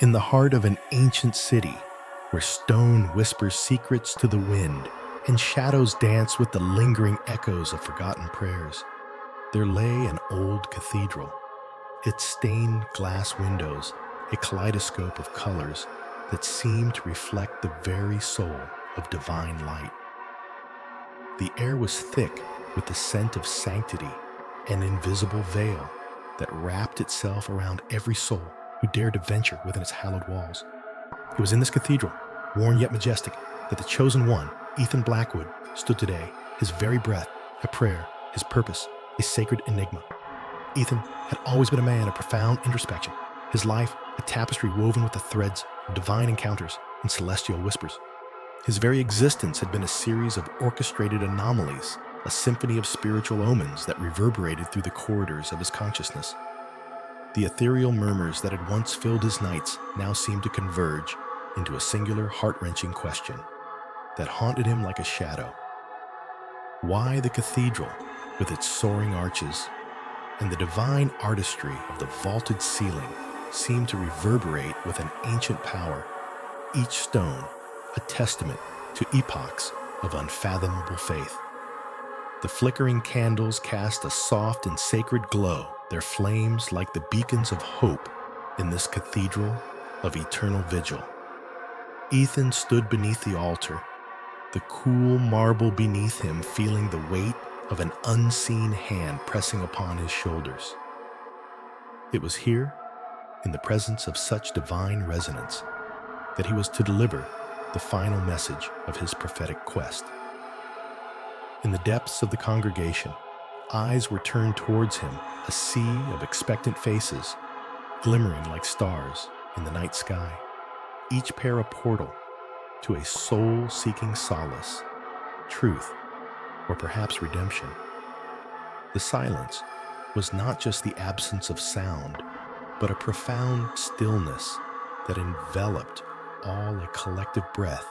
In the heart of an ancient city, where stone whispers secrets to the wind and shadows dance with the lingering echoes of forgotten prayers, there lay an old cathedral, its stained glass windows a kaleidoscope of colors that seemed to reflect the very soul of divine light. The air was thick with the scent of sanctity, an invisible veil that wrapped itself around every soul who dared to venture within its hallowed walls. It was in this cathedral, worn yet majestic, that the chosen one, Ethan Blackwood, stood today, his very breath a prayer, his purpose a sacred enigma. Ethan had always been a man of profound introspection, his life a tapestry woven with the threads of divine encounters and celestial whispers. His very existence had been a series of orchestrated anomalies, a symphony of spiritual omens that reverberated through the corridors of his consciousness. The ethereal murmurs that had once filled his nights now seemed to converge into a singular heart-wrenching question that haunted him like a shadow. Why the cathedral, with its soaring arches, and the divine artistry of the vaulted ceiling seemed to reverberate with an ancient power, each stone a testament to epochs of unfathomable faith. The flickering candles cast a soft and sacred glow, their flames like the beacons of hope in this cathedral of eternal vigil. Ethan stood beneath the altar, the cool marble beneath him feeling the weight of an unseen hand pressing upon his shoulders. It was here, in the presence of such divine resonance, that he was to deliver the final message of his prophetic quest. In the depths of the congregation, eyes were turned towards him, a sea of expectant faces, glimmering like stars in the night sky, each pair a portal to a soul seeking solace, truth, or perhaps redemption. The silence was not just the absence of sound, but a profound stillness that enveloped all a collective breath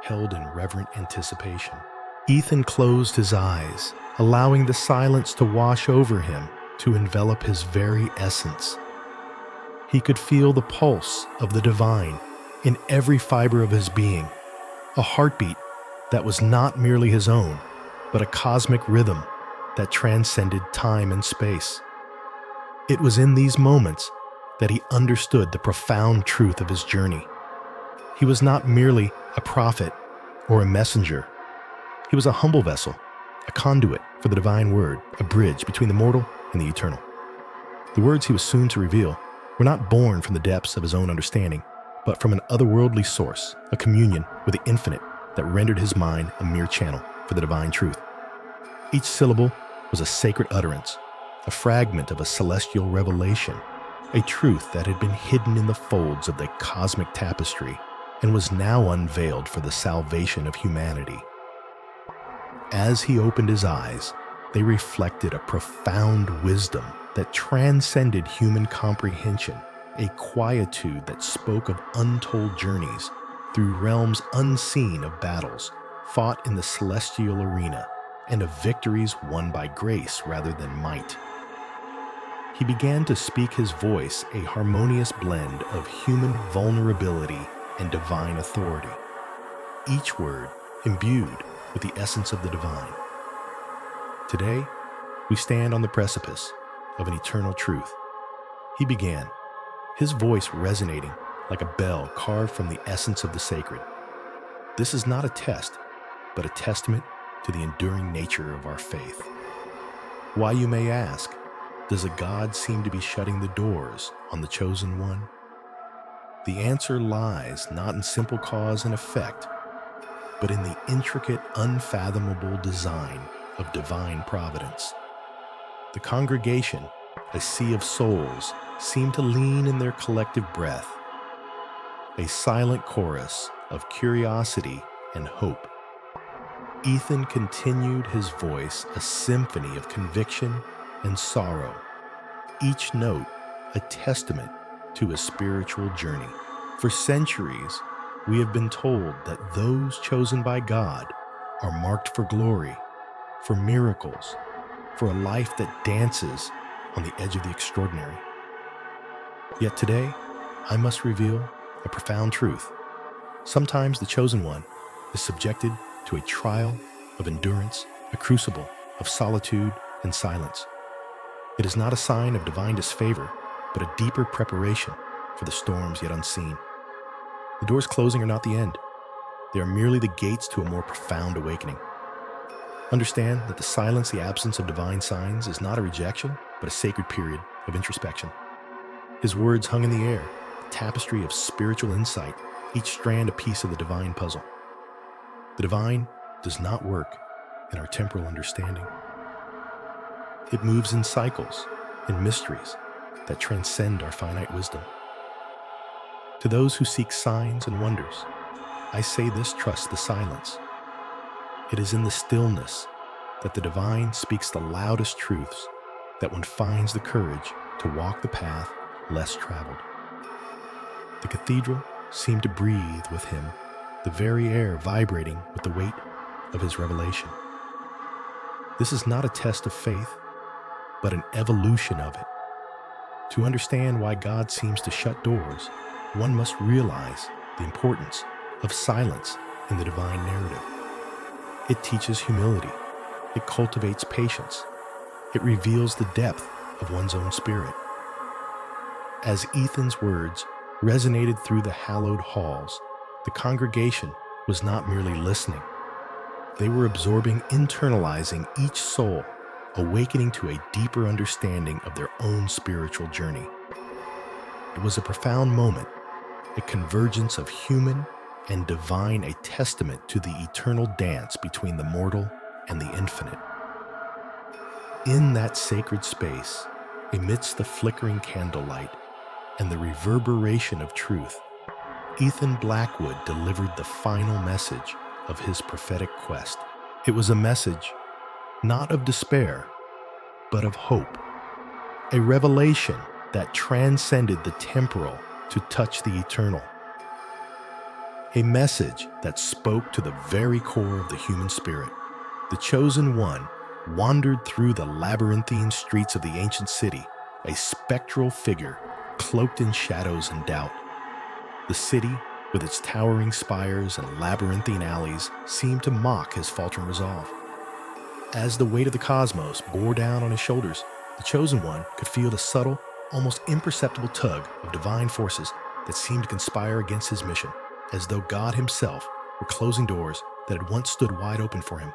held in reverent anticipation. Ethan closed his eyes, allowing the silence to wash over him, to envelop his very essence. He could feel the pulse of the divine in every fiber of his being, a heartbeat that was not merely his own, but a cosmic rhythm that transcended time and space. It was in these moments that he understood the profound truth of his journey. He was not merely a prophet or a messenger. He was a humble vessel, a conduit for the divine word, a bridge between the mortal and the eternal. The words he was soon to reveal were not born from the depths of his own understanding, but from an otherworldly source, a communion with the infinite that rendered his mind a mere channel for the divine truth. Each syllable was a sacred utterance, a fragment of a celestial revelation, a truth that had been hidden in the folds of the cosmic tapestry and was now unveiled for the salvation of humanity. As he opened his eyes, they reflected a profound wisdom that transcended human comprehension, a quietude that spoke of untold journeys through realms unseen of battles fought in the celestial arena and of victories won by grace rather than might. He began to speak, his voice a harmonious blend of human vulnerability and divine authority, each word imbued with the essence of the divine. Today, we stand on the precipice of an eternal truth. He began, his voice resonating like a bell carved from the essence of the sacred. This is not a test, but a testament to the enduring nature of our faith. Why, you may ask, does a God seem to be shutting the doors on the chosen one? The answer lies not in simple cause and effect, but in the intricate, unfathomable design of divine providence. The congregation, a sea of souls, seemed to lean in their collective breath, a silent chorus of curiosity and hope. Ethan continued, his voice a symphony of conviction and sorrow, each note a testament to his spiritual journey. For centuries, we have been told that those chosen by God are marked for glory, for miracles, for a life that dances on the edge of the extraordinary. Yet today, I must reveal a profound truth. Sometimes the chosen one is subjected to a trial of endurance, a crucible of solitude and silence. It is not a sign of divine disfavor, but a deeper preparation for the storms yet unseen. The doors closing are not the end. They are merely the gates to a more profound awakening. Understand that the silence, the absence of divine signs, is not a rejection, but a sacred period of introspection. His words hung in the air, a tapestry of spiritual insight, each strand a piece of the divine puzzle. The divine does not work in our temporal understanding. It moves in cycles, in mysteries that transcend our finite wisdom. To those who seek signs and wonders, I say this: trust the silence. It is in the stillness that the divine speaks the loudest truths, that one finds the courage to walk the path less traveled. The cathedral seemed to breathe with him, the very air vibrating with the weight of his revelation. This is not a test of faith, but an evolution of it. To understand why God seems to shut doors, one must realize the importance of silence in the divine narrative. It teaches humility. It cultivates patience. It reveals the depth of one's own spirit. As Ethan's words resonated through the hallowed halls, the congregation was not merely listening. They were absorbing, internalizing each soul, awakening to a deeper understanding of their own spiritual journey. It was a profound moment, a convergence of human and divine, a testament to the eternal dance between the mortal and the infinite. In that sacred space, amidst the flickering candlelight and the reverberation of truth, Ethan Blackwood delivered the final message of his prophetic quest. It was a message not of despair, but of hope, a revelation that transcended the temporal to touch the eternal, a message that spoke to the very core of the human spirit. The chosen one wandered through the labyrinthine streets of the ancient city, a spectral figure cloaked in shadows and doubt. The city, with its towering spires and labyrinthine alleys, seemed to mock his faltering resolve. As the weight of the cosmos bore down on his shoulders, the chosen one could feel the subtle, almost imperceptible tug of divine forces that seemed to conspire against his mission, as though God himself were closing doors that had once stood wide open for him.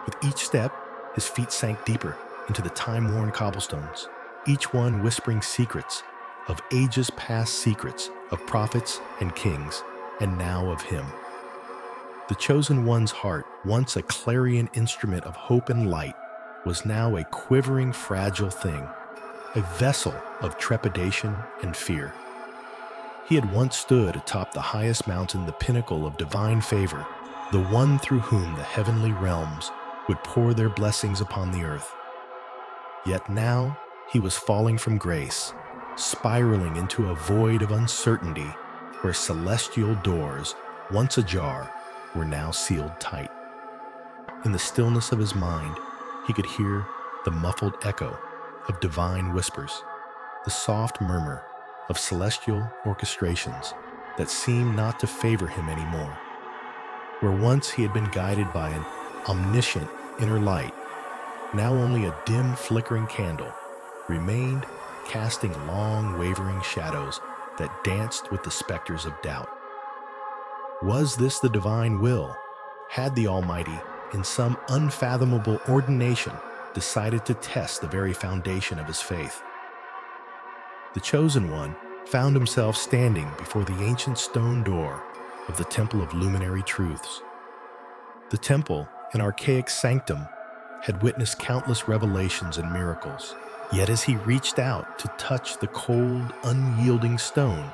With each step, his feet sank deeper into the time-worn cobblestones, each one whispering secrets of ages past, secrets of prophets and kings, and now of him. The chosen one's heart, once a clarion instrument of hope and light, was now a quivering, fragile thing, a vessel of trepidation and fear. He had once stood atop the highest mountain, the pinnacle of divine favor, the one through whom the heavenly realms would pour their blessings upon the earth. Yet now he was falling from grace, spiraling into a void of uncertainty where celestial doors, once ajar, were now sealed tight. In the stillness of his mind, he could hear the muffled echo of divine whispers, the soft murmur of celestial orchestrations that seemed not to favor him anymore. Where once he had been guided by an omniscient inner light, now only a dim flickering candle remained, casting long wavering shadows that danced with the specters of doubt. Was this the divine will? Had the Almighty, in some unfathomable ordination, decided to test the very foundation of his faith? The chosen one found himself standing before the ancient stone door of the Temple of Luminary Truths. The temple, an archaic sanctum, had witnessed countless revelations and miracles. Yet as he reached out to touch the cold, unyielding stone,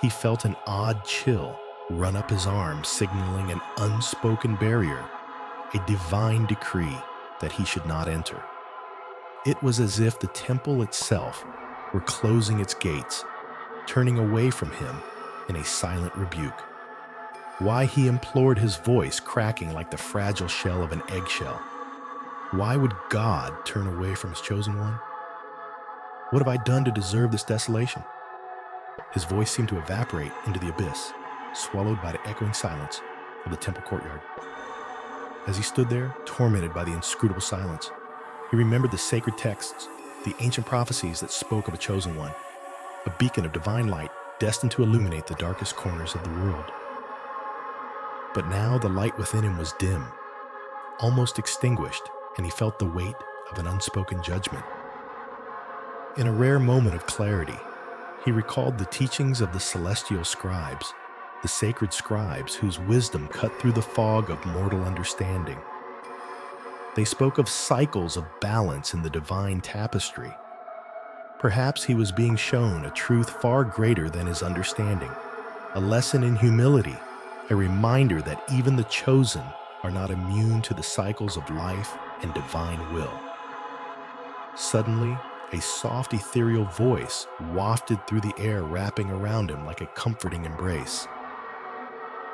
he felt an odd chill run up his arm, signaling an unspoken barrier, a divine decree that he should not enter. It was as if the temple itself were closing its gates, turning away from him in a silent rebuke. Why, he implored, his voice cracking like the fragile shell of an eggshell. Why would God turn away from his chosen one? What have I done to deserve this desolation? His voice seemed to evaporate into the abyss, swallowed by the echoing silence of the temple courtyard. As he stood there, tormented by the inscrutable silence, he remembered the sacred texts, the ancient prophecies that spoke of a chosen one, a beacon of divine light destined to illuminate the darkest corners of the world. But now the light within him was dim, almost extinguished, and he felt the weight of an unspoken judgment. In a rare moment of clarity, he recalled the teachings of the celestial scribes, the sacred scribes whose wisdom cut through the fog of mortal understanding. They spoke of cycles of balance in the divine tapestry. Perhaps he was being shown a truth far greater than his understanding, a lesson in humility, a reminder that even the chosen are not immune to the cycles of life and divine will. Suddenly, a soft ethereal voice wafted through the air, wrapping around him like a comforting embrace.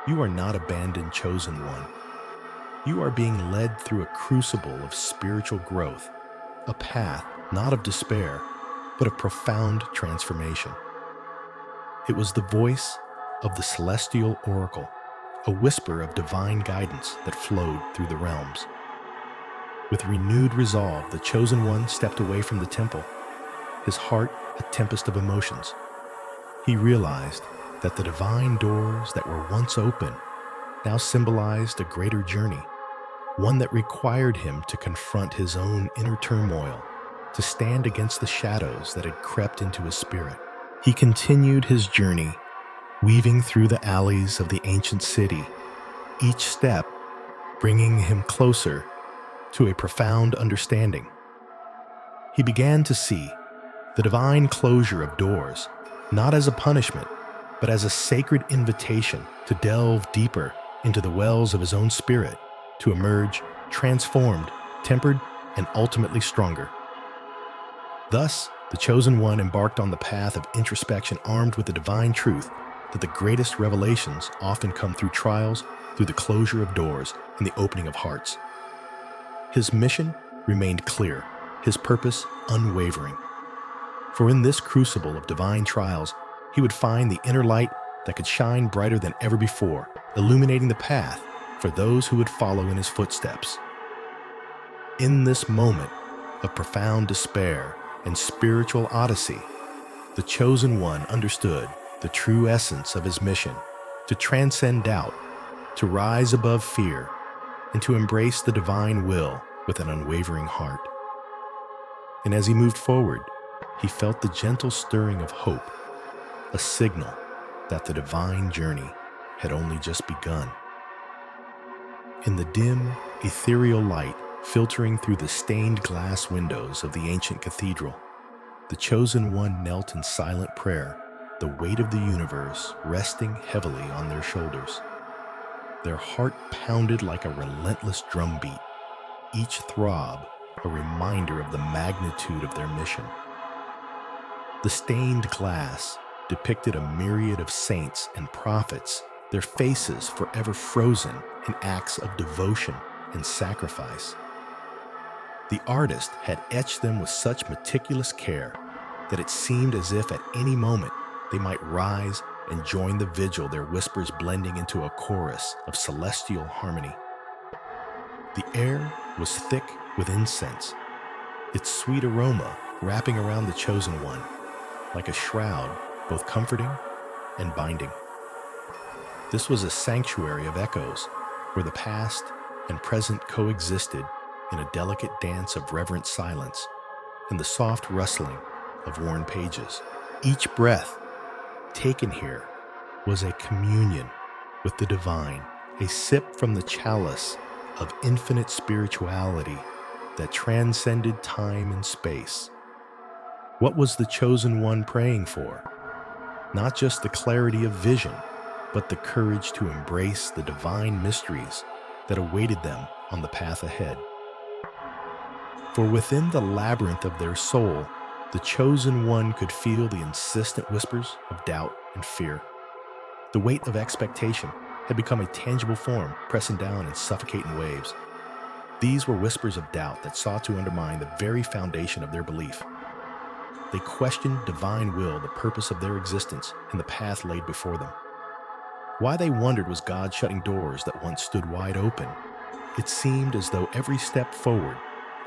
You are not abandoned, chosen one. You are being led through a crucible of spiritual growth, a path not of despair, but of profound transformation. It was the voice of the celestial oracle, a whisper of divine guidance that flowed through the realms. With renewed resolve, the chosen one stepped away from the temple, his heart a tempest of emotions. He realized that the divine doors that were once open now symbolized a greater journey, one that required him to confront his own inner turmoil, to stand against the shadows that had crept into his spirit. He continued his journey, weaving through the alleys of the ancient city, each step bringing him closer to a profound understanding. He began to see the divine closure of doors, not as a punishment, but as a sacred invitation to delve deeper into the wells of his own spirit, to emerge transformed, tempered, and ultimately stronger. Thus, the chosen one embarked on the path of introspection, armed with the divine truth that the greatest revelations often come through trials, through the closure of doors, and the opening of hearts. His mission remained clear, his purpose unwavering. For in this crucible of divine trials, he would find the inner light that could shine brighter than ever before, illuminating the path for those who would follow in his footsteps. In this moment of profound despair and spiritual odyssey, the chosen one understood the true essence of his mission: to transcend doubt, to rise above fear, and to embrace the divine will with an unwavering heart. And as he moved forward, he felt the gentle stirring of hope, a signal that the divine journey had only just begun. In the dim, ethereal light filtering through the stained glass windows of the ancient cathedral, the chosen one knelt in silent prayer, the weight of the universe resting heavily on their shoulders. Their heart pounded like a relentless drumbeat, each throb a reminder of the magnitude of their mission. The stained glass depicted a myriad of saints and prophets, their faces forever frozen in acts of devotion and sacrifice. The artist had etched them with such meticulous care that it seemed as if at any moment they might rise and join the vigil, their whispers blending into a chorus of celestial harmony. The air was thick with incense, its sweet aroma wrapping around the chosen one, like a shroud both comforting and binding. This was a sanctuary of echoes, where the past and present coexisted in a delicate dance of reverent silence and the soft rustling of worn pages. Each breath taken here was a communion with the divine, a sip from the chalice of infinite spirituality that transcended time and space. What was the chosen one praying for? Not just the clarity of vision, but the courage to embrace the divine mysteries that awaited them on the path ahead. For within the labyrinth of their soul, the chosen one could feel the insistent whispers of doubt and fear. The weight of expectation had become a tangible form, pressing down in suffocating waves. These were whispers of doubt that sought to undermine the very foundation of their belief. They questioned divine will, the purpose of their existence, and the path laid before them. Why they wondered was God shutting doors that once stood wide open. It seemed as though every step forward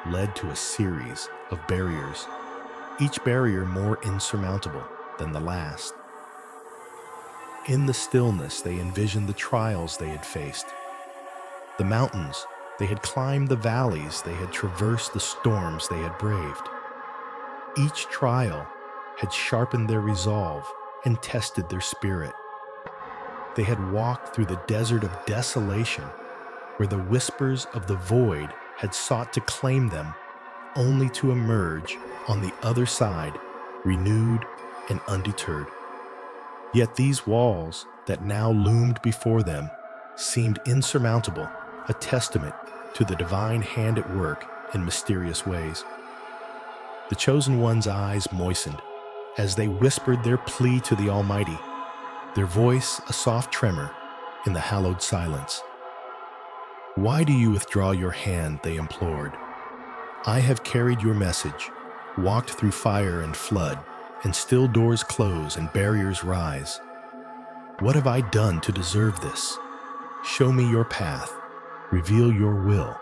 led to a series of barriers, each barrier more insurmountable than the last. In the stillness, they envisioned the trials they had faced. The mountains they had climbed, the valleys they had traversed, the storms they had braved. Each trial had sharpened their resolve and tested their spirit. They had walked through the desert of desolation, where the whispers of the void had sought to claim them, only to emerge on the other side, renewed and undeterred. Yet these walls that now loomed before them seemed insurmountable, a testament to the divine hand at work in mysterious ways. The chosen one's eyes moistened as they whispered their plea to the Almighty, their voice a soft tremor in the hallowed silence. "Why do you withdraw your hand?" they implored. "I have carried your message, walked through fire and flood, and still doors close and barriers rise. What have I done to deserve this? Show me your path, reveal your will,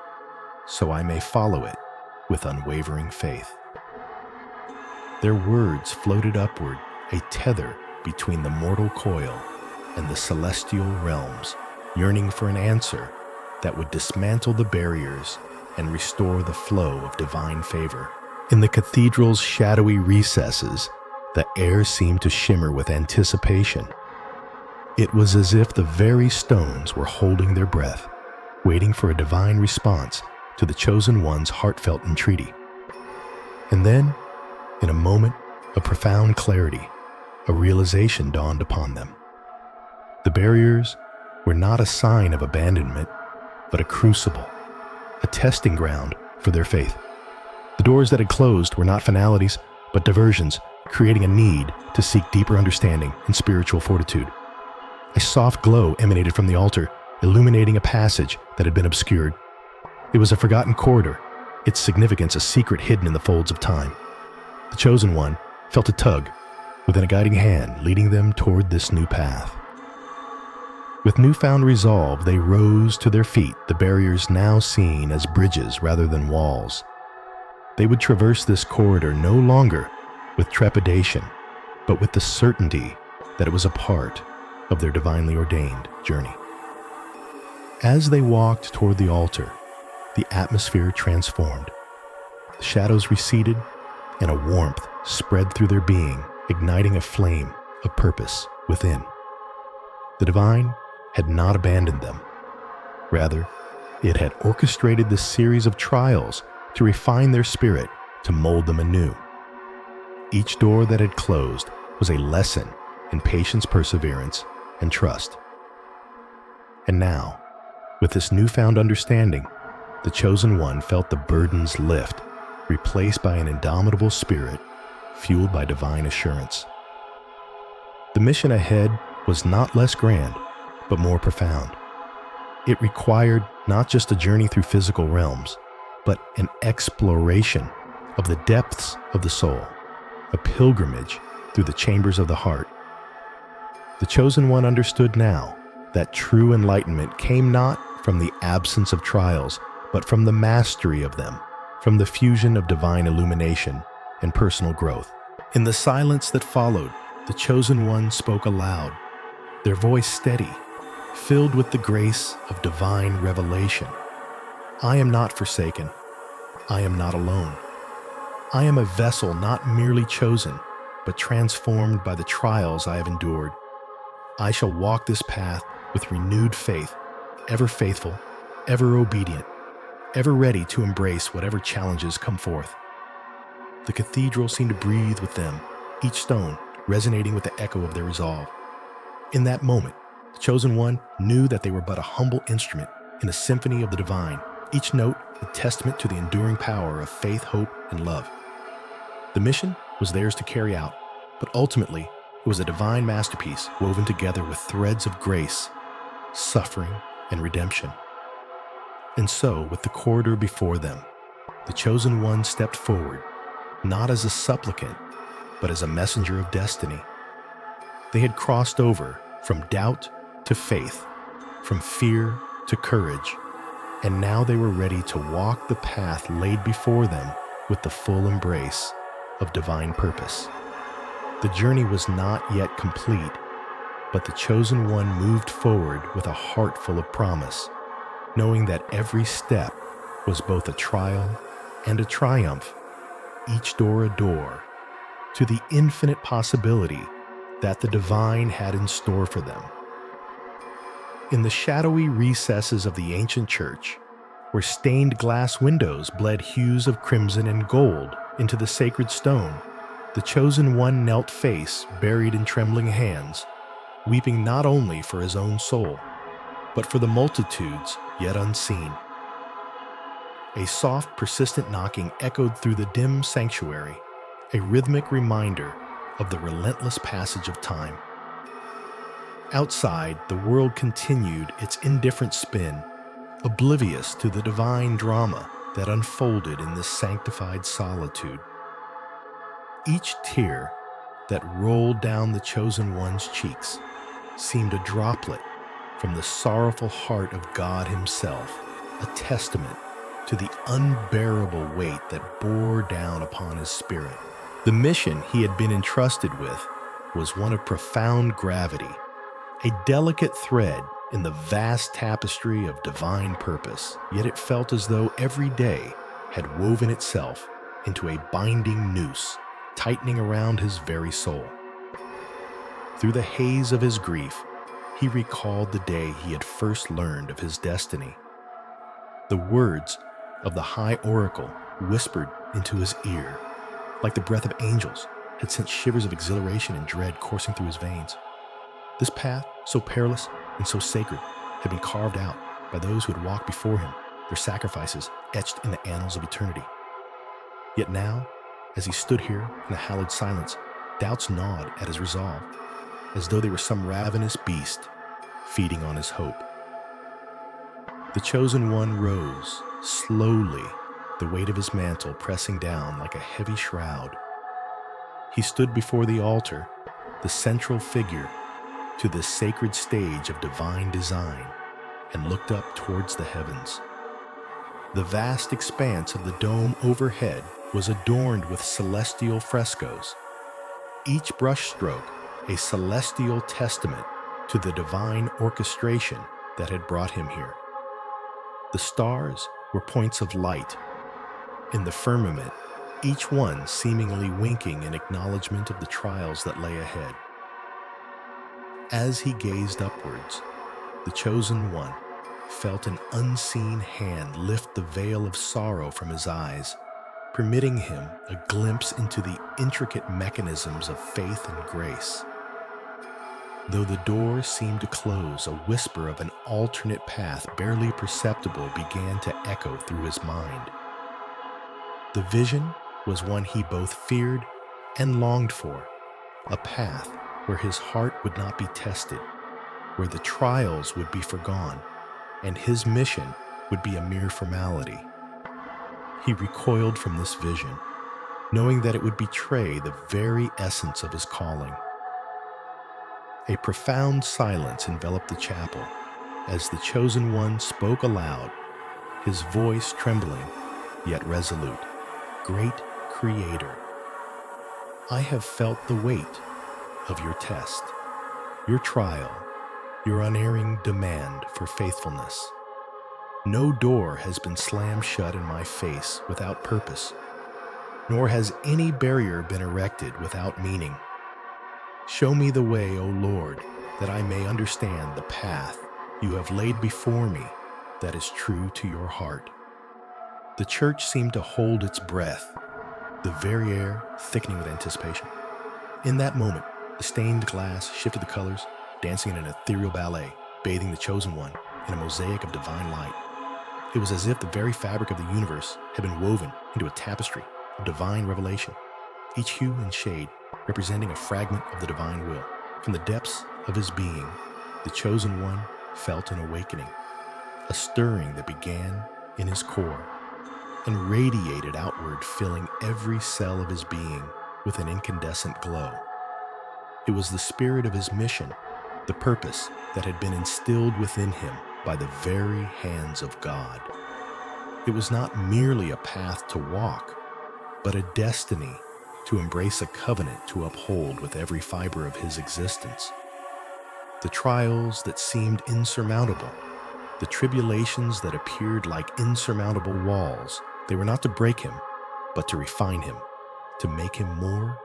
so I may follow it with unwavering faith." Their words floated upward, a tether between the mortal coil and the celestial realms, yearning for an answer that would dismantle the barriers and restore the flow of divine favor. In the cathedral's shadowy recesses, the air seemed to shimmer with anticipation. It was as if the very stones were holding their breath, waiting for a divine response to the chosen one's heartfelt entreaty. And then, in a moment of profound clarity, a realization dawned upon them. The barriers were not a sign of abandonment, but a crucible, a testing ground for their faith. The doors that had closed were not finalities, but diversions, creating a need to seek deeper understanding and spiritual fortitude. A soft glow emanated from the altar, illuminating a passage that had been obscured. It was a forgotten corridor, its significance a secret hidden in the folds of time. The chosen one felt a tug within a guiding hand leading them toward this new path. With newfound resolve, they rose to their feet, the barriers now seen as bridges rather than walls. They would traverse this corridor no longer with trepidation, but with the certainty that it was a part of their divinely ordained journey. As they walked toward the altar, the atmosphere transformed. The shadows receded, and a warmth spread through their being, igniting a flame of purpose within. The divine had not abandoned them. Rather, it had orchestrated this series of trials to refine their spirit, to mold them anew. Each door that had closed was a lesson in patience, perseverance, and trust. And now, with this newfound understanding, the chosen one felt the burdens lift, replaced by an indomitable spirit fueled by divine assurance. The mission ahead was not less grand, but more profound. It required not just a journey through physical realms, but an exploration of the depths of the soul, a pilgrimage through the chambers of the heart. The chosen one understood now that true enlightenment came not from the absence of trials, but from the mastery of them, from the fusion of divine illumination and personal growth. In the silence that followed, the chosen one spoke aloud, their voice steady, filled with the grace of divine revelation. "I am not forsaken. I am not alone. I am a vessel not merely chosen, but transformed by the trials I have endured. I shall walk this path with renewed faith, ever faithful, ever obedient, ever ready to embrace whatever challenges come forth." The cathedral seemed to breathe with them, each stone resonating with the echo of their resolve. In that moment, the chosen one knew that they were but a humble instrument in the symphony of the divine, each note a testament to the enduring power of faith, hope, and love. The mission was theirs to carry out, but ultimately it was a divine masterpiece woven together with threads of grace, suffering, and redemption. And so, with the corridor before them, the chosen one stepped forward, not as a supplicant, but as a messenger of destiny. They had crossed over from doubt to faith, from fear to courage, and now they were ready to walk the path laid before them with the full embrace of divine purpose. The journey was not yet complete, but the chosen one moved forward with a heart full of promise, knowing that every step was both a trial and a triumph, each door a door to the infinite possibility that the divine had in store for them. In the shadowy recesses of the ancient church, where stained glass windows bled hues of crimson and gold into the sacred stone, the chosen one knelt, face buried in trembling hands, weeping not only for his own soul, but for the multitudes yet unseen. A soft, persistent knocking echoed through the dim sanctuary, a rhythmic reminder of the relentless passage of time. Outside, the world continued its indifferent spin, oblivious to the divine drama that unfolded in this sanctified solitude. Each tear that rolled down the chosen one's cheeks seemed a droplet from the sorrowful heart of God Himself, a testament to the unbearable weight that bore down upon His spirit. The mission he had been entrusted with was one of profound gravity, a delicate thread in the vast tapestry of divine purpose, yet it felt as though every day had woven itself into a binding noose, tightening around his very soul. Through the haze of his grief, he recalled the day he had first learned of his destiny. The words of the high oracle whispered into his ear, like the breath of angels, had sent shivers of exhilaration and dread coursing through his veins. This path, so perilous and so sacred, had been carved out by those who had walked before him, their sacrifices etched in the annals of eternity. Yet now, as he stood here in the hallowed silence, doubts gnawed at his resolve, as though they were some ravenous beast feeding on his hope. The chosen one rose, slowly, the weight of his mantle pressing down like a heavy shroud. He stood before the altar, the central figure to this sacred stage of divine design, and looked up towards the heavens. The vast expanse of the dome overhead was adorned with celestial frescoes, each brushstroke a celestial testament to the divine orchestration that had brought him here. The stars were points of light in the firmament, each one seemingly winking in acknowledgement of the trials that lay ahead. As he gazed upwards, the chosen one felt an unseen hand lift the veil of sorrow from his eyes, permitting him a glimpse into the intricate mechanisms of faith and grace. Though the door seemed to close, a whisper of an alternate path, barely perceptible, began to echo through his mind. The vision was one he both feared and longed for, a path where his heart would not be tested, where the trials would be forgone, and his mission would be a mere formality. He recoiled from this vision, knowing that it would betray the very essence of his calling. A profound silence enveloped the chapel as the chosen one spoke aloud, his voice trembling yet resolute. Great Creator, I have felt the weight of your test, your trial, your unerring demand for faithfulness. No door has been slammed shut in my face without purpose, nor has any barrier been erected without meaning. Show me the way, O Lord, that I may understand the path you have laid before me that is true to your heart. The church seemed to hold its breath, the very air thickening with anticipation. In that moment, the stained glass shifted the colors, dancing in an ethereal ballet, bathing the chosen one in a mosaic of divine light. It was as if the very fabric of the universe had been woven into a tapestry of divine revelation, each hue and shade representing a fragment of the divine will. From the depths of his being, the chosen one felt an awakening, a stirring that began in his core and radiated outward, filling every cell of his being. with an incandescent glow. It was the spirit of his mission, the purpose that had been instilled within him by the very hands of God. It was not merely a path to walk, but a destiny to embrace, a covenant to uphold with every fiber of his existence. The trials that seemed insurmountable, the tribulations that appeared like insurmountable walls, they were not to break him, but to refine him, to make him more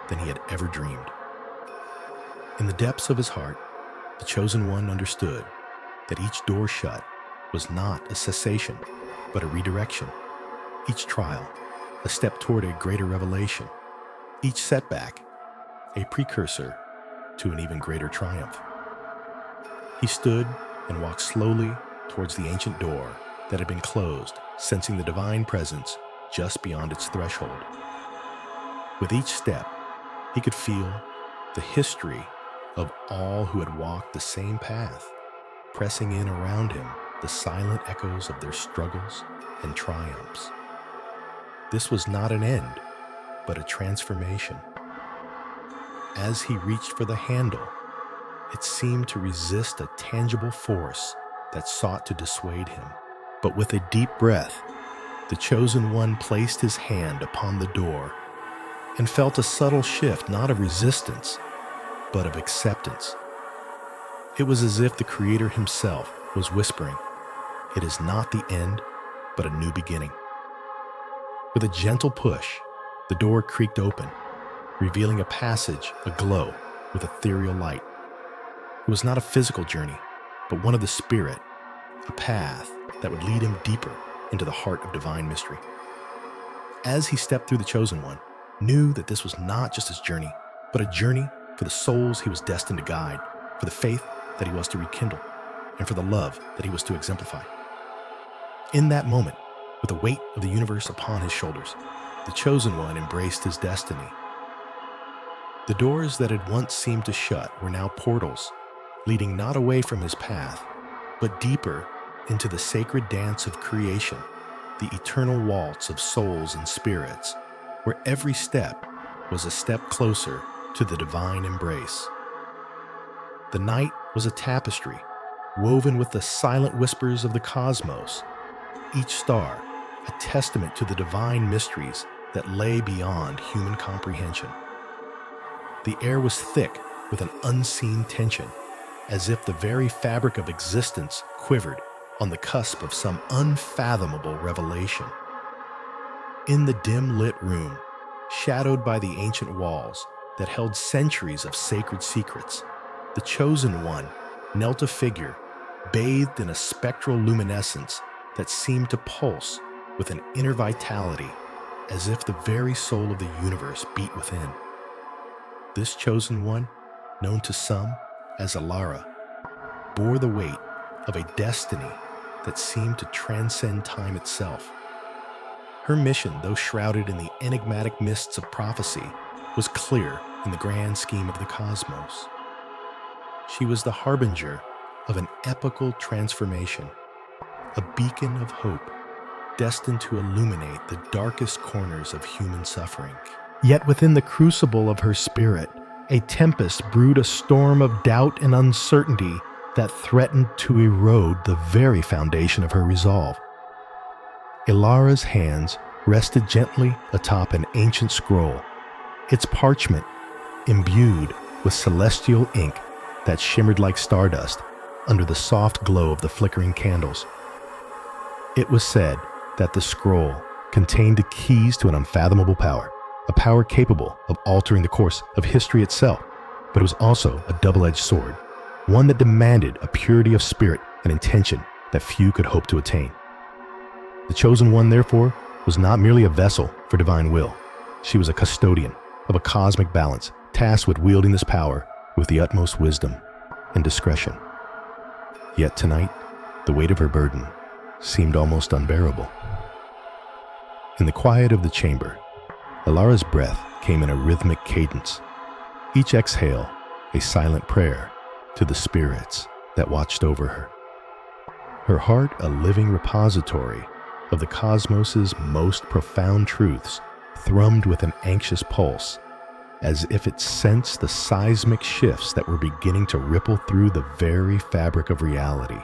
than he had ever dreamed. In the depths of his heart, the Chosen One understood that each door shut was not a cessation, but a redirection. Each trial, a step toward a greater revelation. Each setback, a precursor to an even greater triumph. He stood and walked slowly towards the ancient door that had been closed, sensing the divine presence just beyond its threshold. With each step, he could feel the history of all who had walked the same path, pressing in around him the silent echoes of their struggles and triumphs. This was not an end, but a transformation. As he reached for the handle, it seemed to resist a tangible force that sought to dissuade him. But with a deep breath, the Chosen One placed his hand upon the door and felt a subtle shift, not of resistance, but of acceptance. It was as if the Creator himself was whispering, "It is not the end, but a new beginning." With a gentle push, the door creaked open, revealing a passage aglow with ethereal light. It was not a physical journey, but one of the spirit, a path that would lead him deeper into the heart of divine mystery. As he stepped through, the Chosen One knew that this was not just his journey, but a journey for the souls he was destined to guide, for the faith that he was to rekindle, and for the love that he was to exemplify. In that moment, with the weight of the universe upon his shoulders, the Chosen One embraced his destiny. The doors that had once seemed to shut were now portals, leading not away from his path, but deeper into the sacred dance of creation, the eternal waltz of souls and spirits, where every step was a step closer to the divine embrace. The night was a tapestry, woven with the silent whispers of the cosmos, each star a testament to the divine mysteries that lay beyond human comprehension. The air was thick with an unseen tension, as if the very fabric of existence quivered on the cusp of some unfathomable revelation. In the dim-lit room, shadowed by the ancient walls that held centuries of sacred secrets, the Chosen One knelt a figure bathed in a spectral luminescence that seemed to pulse with an inner vitality, as if the very soul of the universe beat within. This Chosen One, known to some as Alara, bore the weight of a destiny that seemed to transcend time itself. Her mission, though shrouded in the enigmatic mists of prophecy, was clear in the grand scheme of the cosmos. She was the harbinger of an epical transformation, a beacon of hope destined to illuminate the darkest corners of human suffering. Yet within the crucible of her spirit, a tempest brewed, a storm of doubt and uncertainty that threatened to erode the very foundation of her resolve. Alara's hands rested gently atop an ancient scroll, its parchment imbued with celestial ink that shimmered like stardust under the soft glow of the flickering candles. It was said that the scroll contained the keys to an unfathomable power, a power capable of altering the course of history itself, but it was also a double-edged sword, one that demanded a purity of spirit and intention that few could hope to attain. The Chosen One, therefore, was not merely a vessel for divine will. She was a custodian of a cosmic balance, tasked with wielding this power with the utmost wisdom and discretion. Yet tonight, the weight of her burden seemed almost unbearable. In the quiet of the chamber, Alara's breath came in a rhythmic cadence, each exhale a silent prayer to the spirits that watched over her. Her heart a living repository of the cosmos's most profound truths, thrummed with an anxious pulse as if it sensed the seismic shifts that were beginning to ripple through the very fabric of reality.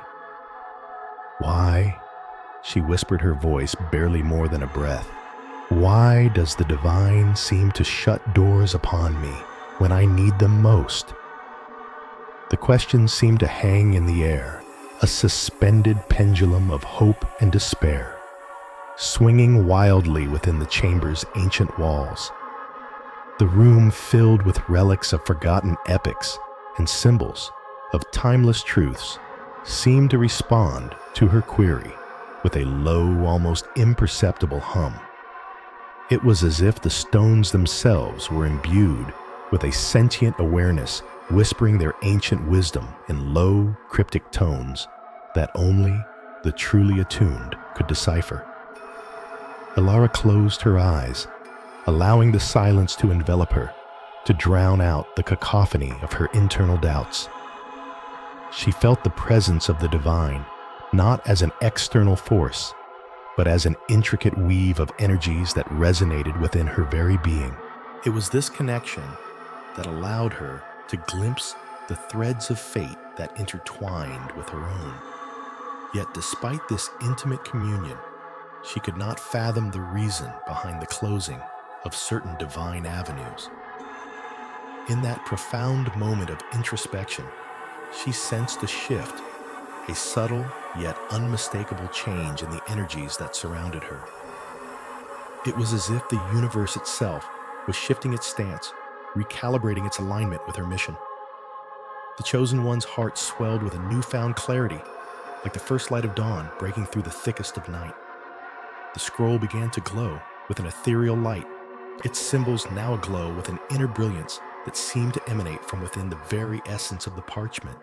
"Why," she whispered, her voice barely more than a breath, "why does the divine seem to shut doors upon me when I need them most?" The question seemed to hang in the air, a suspended pendulum of hope and despair, swinging wildly within the chamber's ancient walls. The room, filled with relics of forgotten epics and symbols of timeless truths, seemed to respond to her query with a low, almost imperceptible hum. It was as if the stones themselves were imbued with a sentient awareness, whispering their ancient wisdom in low, cryptic tones that only the truly attuned could decipher. Elara closed her eyes, allowing the silence to envelop her, to drown out the cacophony of her internal doubts. She felt the presence of the divine, not as an external force, but as an intricate weave of energies that resonated within her very being. It was this connection that allowed her to glimpse the threads of fate that intertwined with her own. Yet despite this intimate communion, she could not fathom the reason behind the closing of certain divine avenues. In that profound moment of introspection, she sensed a shift, a subtle yet unmistakable change in the energies that surrounded her. It was as if the universe itself was shifting its stance, recalibrating its alignment with her mission. The Chosen One's heart swelled with a newfound clarity, like the first light of dawn breaking through the thickest of night. The scroll began to glow with an ethereal light, its symbols now aglow with an inner brilliance that seemed to emanate from within the very essence of the parchment.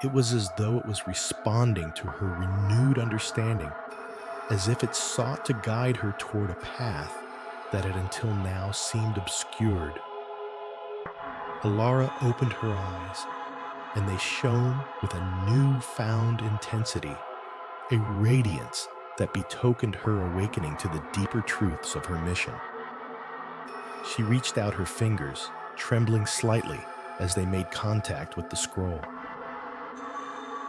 It was as though it was responding to her renewed understanding, as if it sought to guide her toward a path that had until now seemed obscured. Elara opened her eyes, and they shone with a newfound intensity, a radiance that betokened her awakening to the deeper truths of her mission. She reached out her fingers, trembling slightly as they made contact with the scroll.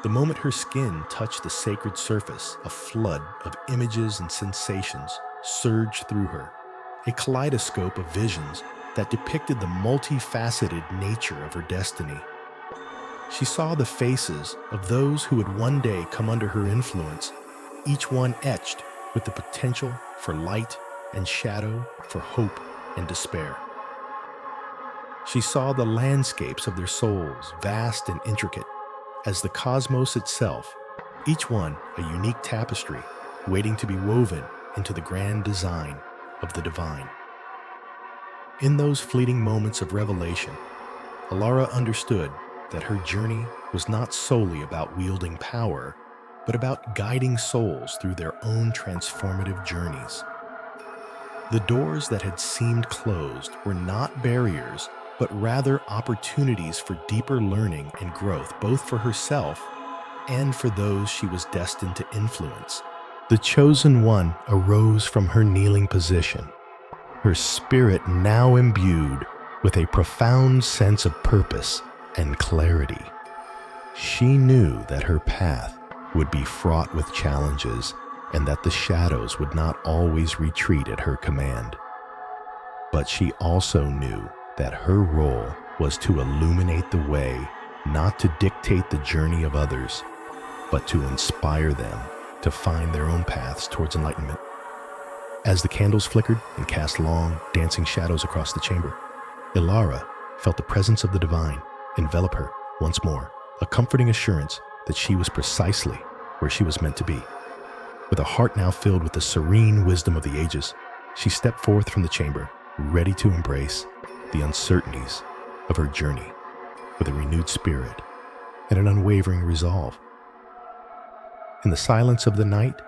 The moment her skin touched the sacred surface, a flood of images and sensations surged through her, a kaleidoscope of visions that depicted the multifaceted nature of her destiny. She saw the faces of those who would one day come under her influence, each one etched with the potential for light and shadow, for hope and despair. She saw the landscapes of their souls, vast and intricate, as the cosmos itself, each one a unique tapestry waiting to be woven into the grand design of the divine. In those fleeting moments of revelation, Elara understood that her journey was not solely about wielding power, but about guiding souls through their own transformative journeys. The doors that had seemed closed were not barriers, but rather opportunities for deeper learning and growth, both for herself and for those she was destined to influence. The Chosen One arose from her kneeling position, her spirit now imbued with a profound sense of purpose and clarity. She knew that her path would be fraught with challenges and that the shadows would not always retreat at her command. But she also knew that her role was to illuminate the way, not to dictate the journey of others, but to inspire them to find their own paths towards enlightenment. As the candles flickered and cast long, dancing shadows across the chamber, Elara felt the presence of the divine envelop her once more, a comforting assurance that she was precisely where she was meant to be. With a heart now filled with the serene wisdom of the ages, she stepped forth from the chamber, ready to embrace the uncertainties of her journey with a renewed spirit and an unwavering resolve. In the silence of the night,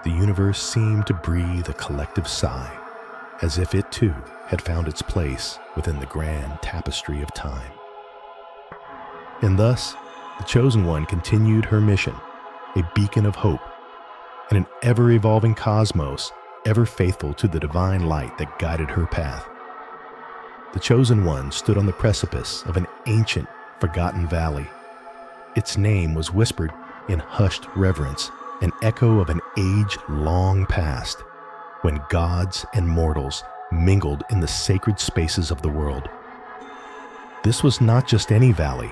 the universe seemed to breathe a collective sigh, as if it too had found its place within the grand tapestry of time. And thus, the Chosen One continued her mission, a beacon of hope in an ever-evolving cosmos, ever faithful to the divine light that guided her path. The Chosen One stood on the precipice of an ancient, forgotten valley. Its name was whispered in hushed reverence, an echo of an age long past, when gods and mortals mingled in the sacred spaces of the world. This was not just any valley,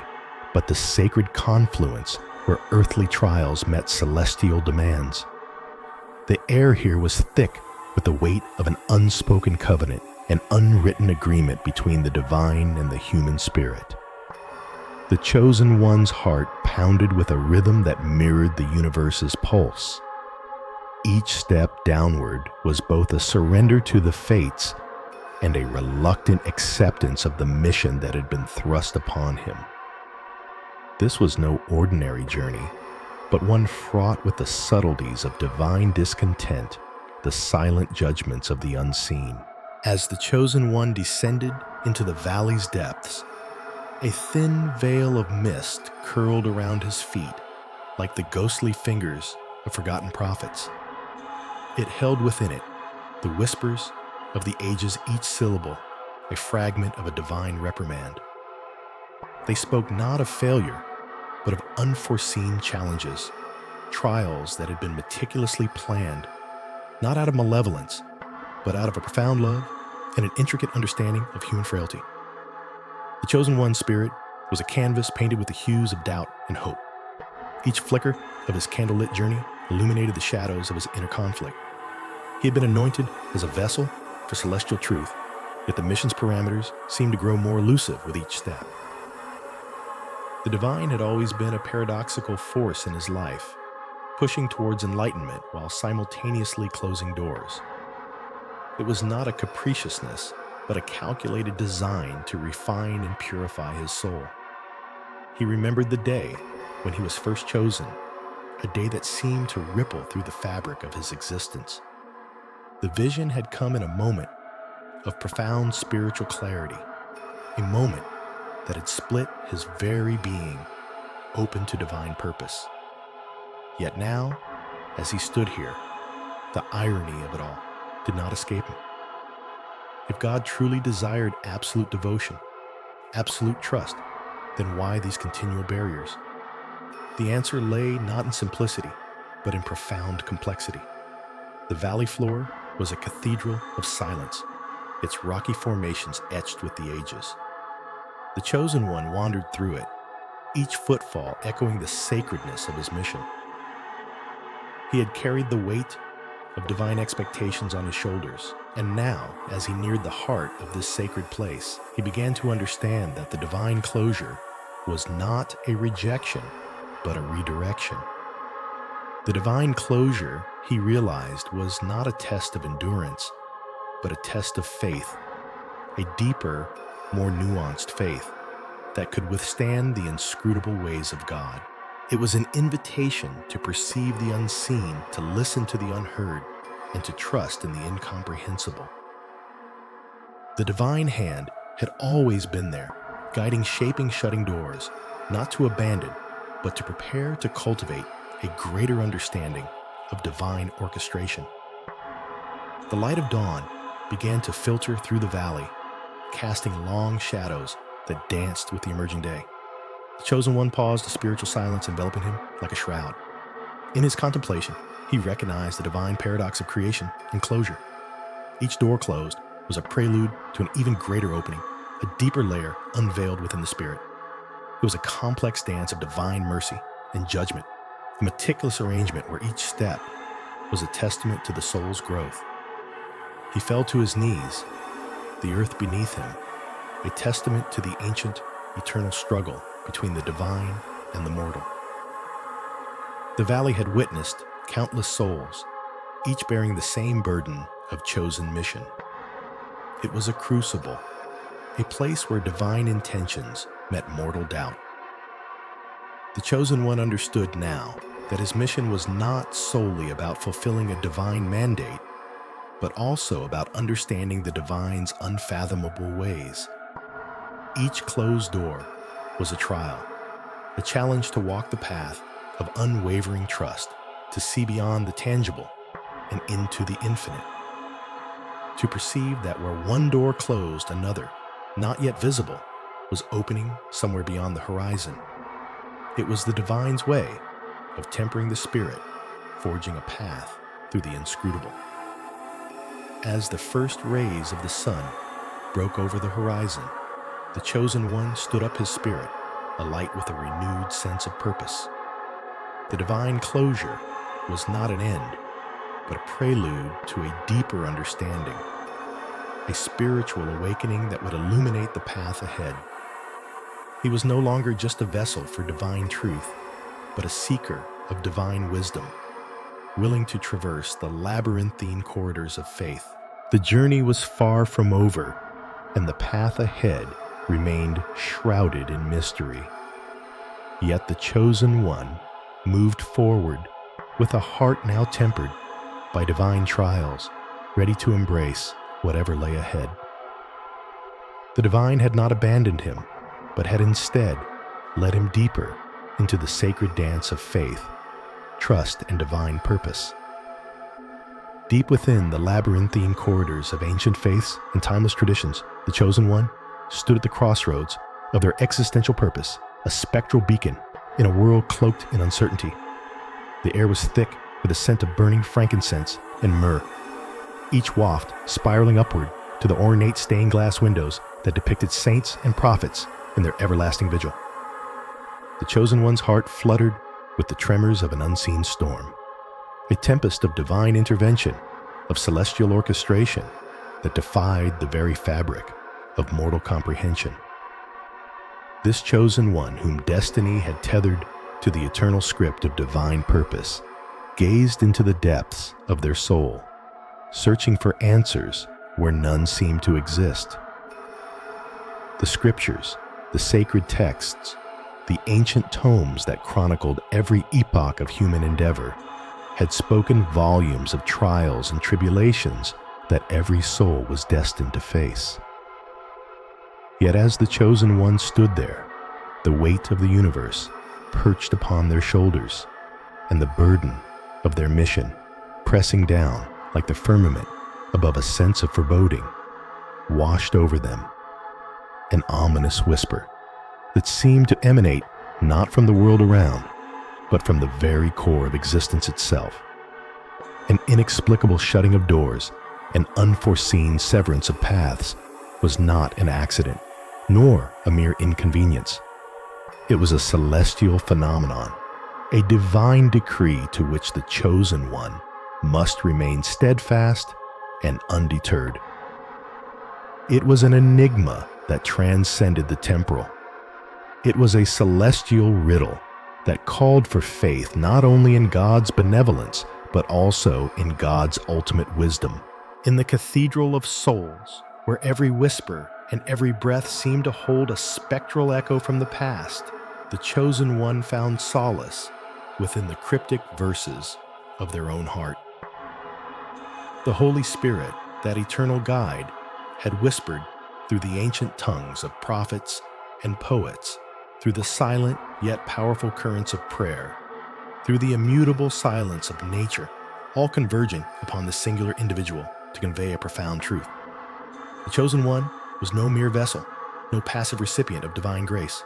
but the sacred confluence where earthly trials met celestial demands. The air here was thick with the weight of an unspoken covenant, an unwritten agreement between the divine and the human spirit. The Chosen One's heart pounded with a rhythm that mirrored the universe's pulse. Each step downward was both a surrender to the fates and a reluctant acceptance of the mission that had been thrust upon him. This was no ordinary journey, but one fraught with the subtleties of divine discontent, the silent judgments of the unseen. As the Chosen One descended into the valley's depths, a thin veil of mist curled around his feet, like the ghostly fingers of forgotten prophets. It held within it the whispers of the ages, each syllable a fragment of a divine reprimand. They spoke not of failure, but of unforeseen challenges, trials that had been meticulously planned, not out of malevolence, but out of a profound love and an intricate understanding of human frailty. The Chosen One's spirit was a canvas painted with the hues of doubt and hope. Each flicker of his candlelit journey illuminated the shadows of his inner conflict. He had been anointed as a vessel for celestial truth, yet the mission's parameters seemed to grow more elusive with each step. The divine had always been a paradoxical force in his life, pushing towards enlightenment while simultaneously closing doors. It was not a capriciousness, but a calculated design to refine and purify his soul. He remembered the day when he was first chosen, a day that seemed to ripple through the fabric of his existence. The vision had come in a moment of profound spiritual clarity, a moment that had split his very being open to divine purpose. Yet now, as he stood here, the irony of it all did not escape him. If God truly desired absolute devotion, absolute trust, then why these continual barriers? The answer lay not in simplicity, but in profound complexity. The valley floor was a cathedral of silence, its rocky formations etched with the ages. The Chosen One wandered through it, each footfall echoing the sacredness of his mission. He had carried the weight of divine expectations on his shoulders, and now, as he neared the heart of this sacred place, he began to understand that the divine closure was not a rejection, but a redirection. The divine closure, he realized, was not a test of endurance, but a test of faith, a deeper, more nuanced faith that could withstand the inscrutable ways of God. It was an invitation to perceive the unseen, to listen to the unheard, and to trust in the incomprehensible. The divine hand had always been there, guiding, shaping, shutting doors, not to abandon, but to prepare to cultivate a greater understanding of divine orchestration. The light of dawn began to filter through the valley, casting long shadows that danced with the emerging day. The Chosen One paused, a spiritual silence enveloping him like a shroud. In his contemplation, he recognized the divine paradox of creation and closure. Each door closed was a prelude to an even greater opening, a deeper layer unveiled within the spirit. It was a complex dance of divine mercy and judgment, a meticulous arrangement where each step was a testament to the soul's growth. He fell to his knees, the earth beneath him, a testament to the ancient, eternal struggle between the divine and the mortal. The valley had witnessed countless souls, each bearing the same burden of chosen mission. It was a crucible, a place where divine intentions met mortal doubt. The Chosen One understood now that his mission was not solely about fulfilling a divine mandate, but also about understanding the divine's unfathomable ways. Each closed door was a trial, a challenge to walk the path of unwavering trust, to see beyond the tangible and into the infinite, to perceive that where one door closed, another, not yet visible, was opening somewhere beyond the horizon. It was the divine's way of tempering the spirit, forging a path through the inscrutable. As the first rays of the sun broke over the horizon, the chosen one stood up his spirit, alight with a renewed sense of purpose. The divine closure was not an end, but a prelude to a deeper understanding, a spiritual awakening that would illuminate the path ahead. He was no longer just a vessel for divine truth, but a seeker of divine wisdom, willing to traverse the labyrinthine corridors of faith. The journey was far from over, and the path ahead remained shrouded in mystery. Yet the chosen one moved forward with a heart now tempered by divine trials, ready to embrace whatever lay ahead. The divine had not abandoned him, but had instead led him deeper into the sacred dance of faith, trust, and divine purpose. Deep within the labyrinthine corridors of ancient faiths and timeless traditions, the chosen one stood at the crossroads of their existential purpose, a spectral beacon in a world cloaked in uncertainty. The air was thick with the scent of burning frankincense and myrrh, each waft spiraling upward to the ornate stained glass windows that depicted saints and prophets in their everlasting vigil. The chosen one's heart fluttered with the tremors of an unseen storm, a tempest of divine intervention, of celestial orchestration that defied the very fabric of mortal comprehension. This chosen one, whom destiny had tethered to the eternal script of divine purpose, gazed into the depths of their soul, searching for answers where none seemed to exist. The scriptures, the sacred texts, the ancient tomes that chronicled every epoch of human endeavor, had spoken volumes of trials and tribulations that every soul was destined to face. Yet as the chosen one stood there, the weight of the universe perched upon their shoulders, and the burden of their mission pressing down like the firmament above a sense of foreboding, washed over them an ominous whisper that seemed to emanate not from the world around, but from the very core of existence itself. An inexplicable shutting of doors, an unforeseen severance of paths, was not an accident, nor a mere inconvenience. It was a celestial phenomenon, a divine decree to which the chosen one must remain steadfast and undeterred. It was an enigma that transcended the temporal. It was a celestial riddle that called for faith not only in God's benevolence, but also in God's ultimate wisdom. In the cathedral of souls, where every whisper and every breath seemed to hold a spectral echo from the past, the chosen one found solace within the cryptic verses of their own heart. The Holy Spirit, that eternal guide, had whispered through the ancient tongues of prophets and poets, through the silent yet powerful currents of prayer, through the immutable silence of nature, all converging upon the singular individual to convey a profound truth. The chosen one was no mere vessel, no passive recipient of divine grace.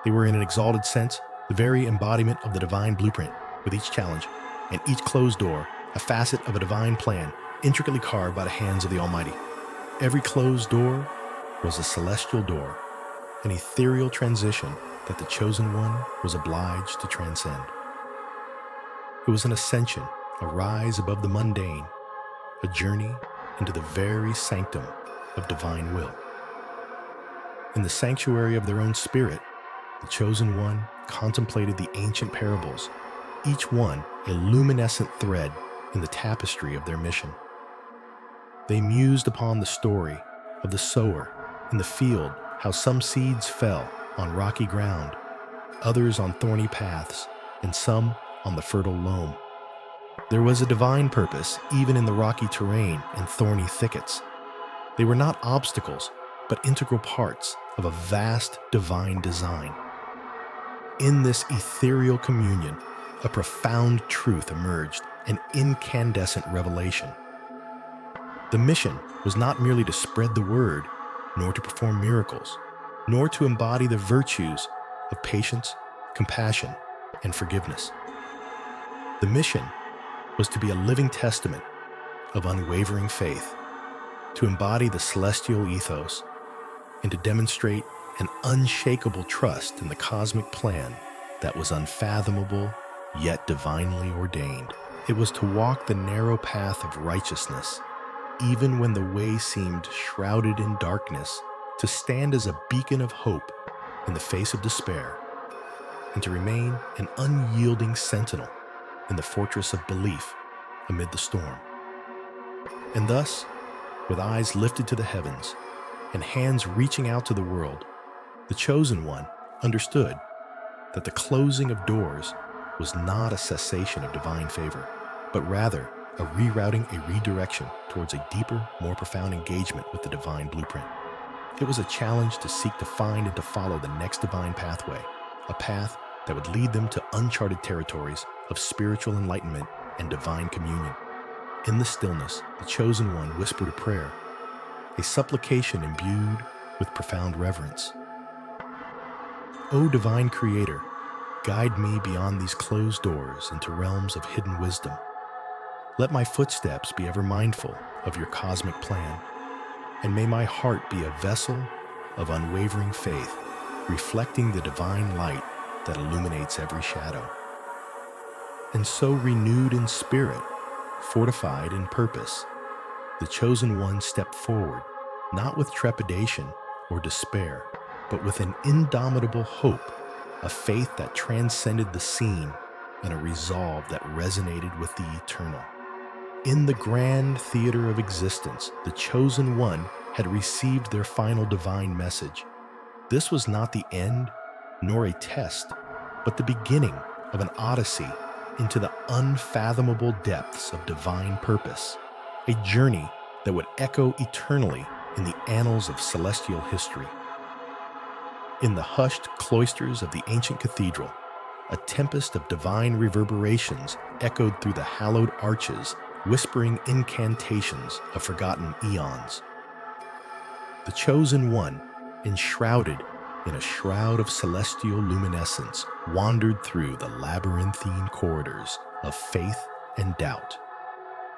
They were, in an exalted sense, the very embodiment of the divine blueprint, with each challenge and each closed door a facet of a divine plan intricately carved by the hands of the Almighty. Every closed door was a celestial door, an ethereal transition that the chosen one was obliged to transcend. It was an ascension, a rise above the mundane, a journey into the very sanctum of divine will. In the sanctuary of their own spirit, the chosen one contemplated the ancient parables, each one a luminescent thread in the tapestry of their mission. They mused upon the story of the sower in the field, how some seeds fell on rocky ground, others on thorny paths, and some on the fertile loam. There was a divine purpose even in the rocky terrain and thorny thickets. They were not obstacles, but integral parts of a vast divine design. In this ethereal communion, a profound truth emerged, an incandescent revelation. The mission was not merely to spread the word, nor to perform miracles, nor to embody the virtues of patience, compassion, and forgiveness. The mission was to be a living testament of unwavering faith, to embody the celestial ethos, and to demonstrate an unshakable trust in the cosmic plan that was unfathomable yet divinely ordained. It was to walk the narrow path of righteousness, even when the way seemed shrouded in darkness, to stand as a beacon of hope in the face of despair, and to remain an unyielding sentinel in the fortress of belief amid the storm. And thus, with eyes lifted to the heavens and hands reaching out to the world, the Chosen One understood that the closing of doors was not a cessation of divine favor, but rather a rerouting, a redirection towards a deeper, more profound engagement with the divine blueprint. It was a challenge to seek to find and to follow the next divine pathway, a path that would lead them to uncharted territories of spiritual enlightenment and divine communion. In the stillness, the Chosen One whispered a prayer, a supplication imbued with profound reverence. O Divine Creator, guide me beyond these closed doors into realms of hidden wisdom. Let my footsteps be ever mindful of your cosmic plan, and may my heart be a vessel of unwavering faith, reflecting the divine light that illuminates every shadow. And so, renewed in spirit, fortified in purpose, the Chosen One stepped forward, not with trepidation or despair, but with an indomitable hope, a faith that transcended the seen and a resolve that resonated with the eternal. In the grand theater of existence, the Chosen One had received their final divine message. This was not the end, nor a test, but the beginning of an odyssey into the unfathomable depths of divine purpose, a journey that would echo eternally in the annals of celestial history. In the hushed cloisters of the ancient cathedral, a tempest of divine reverberations echoed through the hallowed arches, whispering incantations of forgotten eons. The Chosen One, enshrouded in a shroud of celestial luminescence, wandered through the labyrinthine corridors of faith and doubt,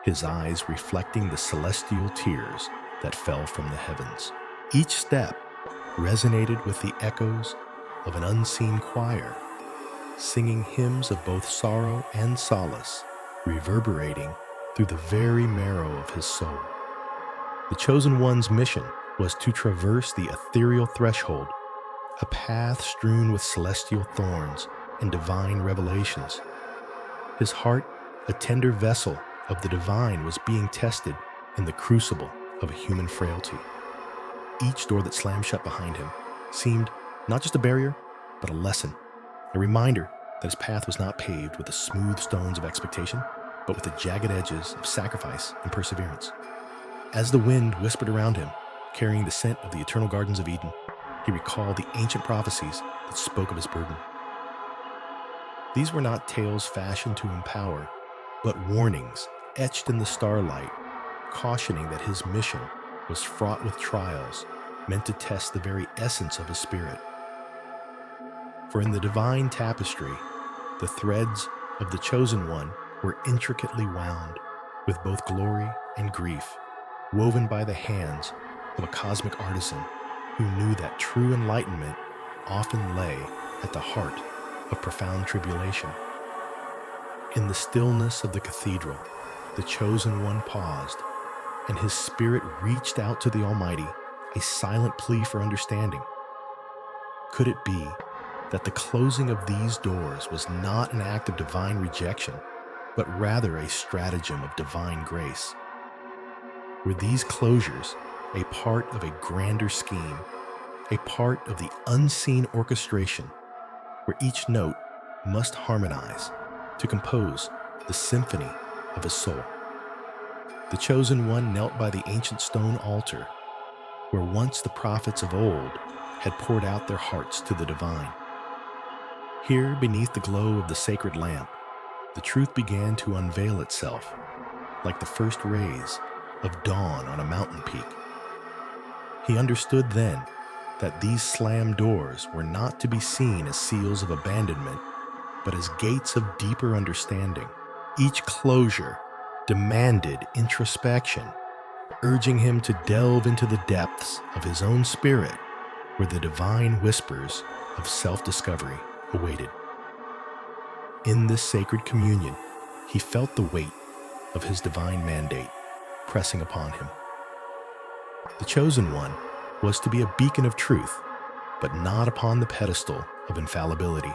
his eyes reflecting the celestial tears that fell from the heavens. Each step resonated with the echoes of an unseen choir, singing hymns of both sorrow and solace, reverberating through the very marrow of his soul. The Chosen One's mission was to traverse the ethereal threshold, a path strewn with celestial thorns and divine revelations. His heart, a tender vessel of the divine, was being tested in the crucible of a human frailty. Each door that slammed shut behind him seemed not just a barrier, but a lesson, a reminder that his path was not paved with the smooth stones of expectation, but with the jagged edges of sacrifice and perseverance. As the wind whispered around him, carrying the scent of the eternal gardens of Eden, he recalled the ancient prophecies that spoke of his burden. These were not tales fashioned to empower, but warnings etched in the starlight, cautioning that his mission was fraught with trials meant to test the very essence of his spirit. For in the divine tapestry, the threads of the Chosen One were intricately wound with both glory and grief, woven by the hands of a cosmic artisan who knew that true enlightenment often lay at the heart of profound tribulation. In the stillness of the cathedral, the Chosen One paused, and his spirit reached out to the Almighty, a silent plea for understanding. Could it be that the closing of these doors was not an act of divine rejection, but rather a stratagem of divine grace? Were these closures a part of a grander scheme, a part of the unseen orchestration, where each note must harmonize to compose the symphony of his soul? The Chosen One knelt by the ancient stone altar, where once the prophets of old had poured out their hearts to the divine. Here, beneath the glow of the sacred lamp, the truth began to unveil itself, like the first rays of dawn on a mountain peak. He understood then that these slammed doors were not to be seen as seals of abandonment, but as gates of deeper understanding. Each closure demanded introspection, urging him to delve into the depths of his own spirit, where the divine whispers of self-discovery awaited. In this sacred communion, he felt the weight of his divine mandate pressing upon him. The chosen one was to be a beacon of truth, but not upon the pedestal of infallibility.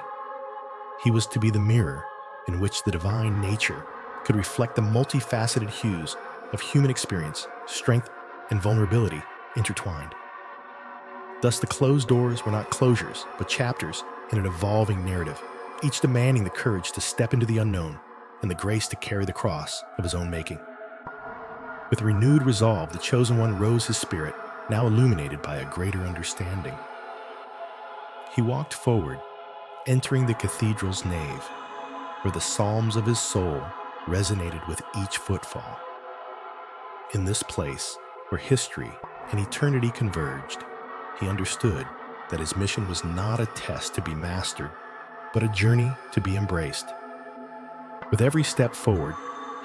He was to be the mirror in which the divine nature could reflect the multifaceted hues of human experience, strength, and vulnerability intertwined. Thus, the closed doors were not closures, but chapters in an evolving narrative, each demanding the courage to step into the unknown and the grace to carry the cross of his own making. With renewed resolve, the chosen one rose his spirit, now illuminated by a greater understanding. He walked forward, entering the cathedral's nave, where the psalms of his soul resonated with each footfall. In this place, where history and eternity converged, he understood that his mission was not a test to be mastered, but a journey to be embraced. With every step forward,